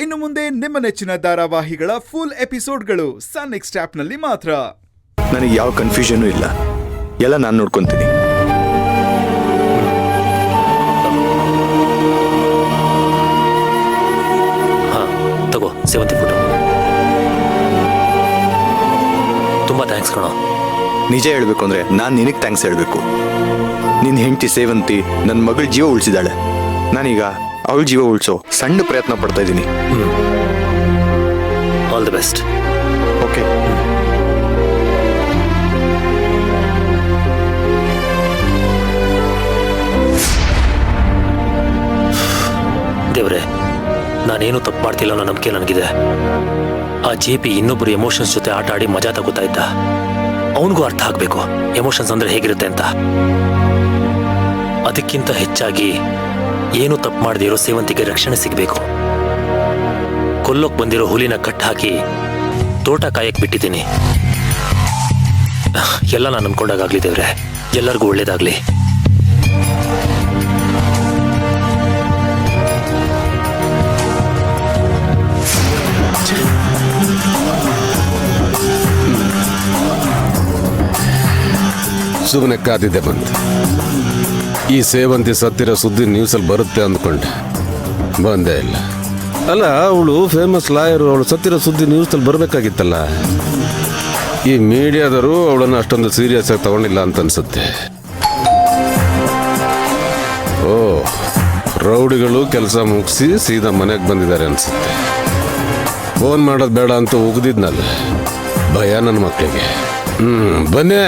ಇನ್ನು ಮುಂದೆ ನಿಮ್ಮ ನೆಚ್ಚಿನ ಧಾರಾವಾಹಿಗಳ ಫುಲ್ ಎಪಿಸೋಡ್ಗಳು ಸನ್ ನೆಕ್ಸ್ಟ್ ಆಪ್ನಲ್ಲಿ ಮಾತ್ರ. ನನಗೆ ಯಾವ ಕನ್ಫ್ಯೂಷನ್ ಇಲ್ಲ, ಎಲ್ಲ ನಾನು ನೋಡ್ಕೊಂತೀನಿ. ತಗೋ ಸೇವಂತಿ ಫೋಟೋ. ತುಂಬಾ ಥ್ಯಾಂಕ್ಸ್ ಕಣೋ. ನಿಜ ಹೇಳ್ಬೇಕು ಅಂದ್ರೆ ನಾನು ನಿನಗೆ ಥ್ಯಾಂಕ್ಸ್ ಹೇಳ್ಬೇಕು. ನಿನ್ನ ಹೆಂಡತಿ ಸೇವಂತಿ ನನ್ನ ಮಗಳ ಜೀವ ಉಳಿಸಿದಾಳೆ. ನಾನೀಗ ಅವಳ ಜೀವ ಉಳಿಸೋ ಸಣ್ಣ ಪ್ರಯತ್ನ ಪಡ್ತಾ ಇದ್ದೀನಿ. All the best. ಓಕೆ. ದೇವ್ರೆ, ನಾನೇನು ತಪ್ಪು ಮಾಡ್ತಿಲ್ಲ ಅನ್ನೋ ನಂಬಿಕೆ ನನಗಿದೆ. ಆ JP ಇನ್ನೊಬ್ಬರು ಎಮೋಷನ್ಸ್ ಜೊತೆ ಆಟ ಆಡಿ ಮಜಾ ತಗೋತಾ ಇದ್ದ. ಅವನಿಗೂ ಅರ್ಥ ಆಗ್ಬೇಕು ಎಮೋಷನ್ಸ್ ಅಂದ್ರೆ ಹೇಗಿರುತ್ತೆ ಅಂತ. ಅದಕ್ಕಿಂತ ಹೆಚ್ಚಾಗಿ ಏನು ತಪ್ಪು ಮಾಡದೇ ಇರೋ ಸೇವಂತಿಗೆ ರಕ್ಷಣೆ ಸಿಗಬೇಕು. ಕೊಲ್ಲೋಕ್ ಬಂದಿರೋ ಹುಲಿನ ಕಟ್ ಹಾಕಿ ತೋಟ ಕಾಯಕ್ ಬಿಟ್ಟಿದ್ದೀನಿ. ಎಲ್ಲ ನಾನು ಅನ್ಕೊಂಡಾಗ್ಲಿ ದೇವ್ರೆ, ಎಲ್ಲರಿಗೂ ಒಳ್ಳೇದಾಗ್ಲಿ. ಸುಮ್ಮನೆ ಕಾದಿದ್ದೆ ಬಂತು. ಈ ಸೇವಂತಿ ಸತ್ತಿರೋ ಸುದ್ದಿ ನ್ಯೂಸಲ್ಲಿ ಬರುತ್ತೆ ಅಂದ್ಕೊಂಡೆ, ಬಂದೇ ಇಲ್ಲ. ಅಲ್ಲ, ಅವಳು ಫೇಮಸ್ ಲಾಯರು, ಅವಳು ಸತ್ತಿರೋ ಸುದ್ದಿ ನ್ಯೂಸಲ್ಲಿ ಬರಬೇಕಾಗಿತ್ತಲ್ಲ. ಈ ಮೀಡಿಯಾದವರು ಅವಳನ್ನು ಅಷ್ಟೊಂದು ಸೀರಿಯಸ್ ಆಗಿ ತಗೊಂಡಿಲ್ಲ ಅಂತ ಅನ್ಸುತ್ತೆ. ಓ, ರೌಡಿಗಳು ಕೆಲಸ ಮುಗಿಸಿ ಸೀದಾ ಮನೆಗೆ ಬಂದಿದ್ದಾರೆ ಅನ್ಸುತ್ತೆ. ಫೋನ್ ಮಾಡೋದು ಬೇಡ ಅಂತ ಉಗಿದಿದ್ನಲ್ಲ, ಭಯ ನನ್ನ ಮಕ್ಕಳಿಗೆ. ಬನ್ನಿ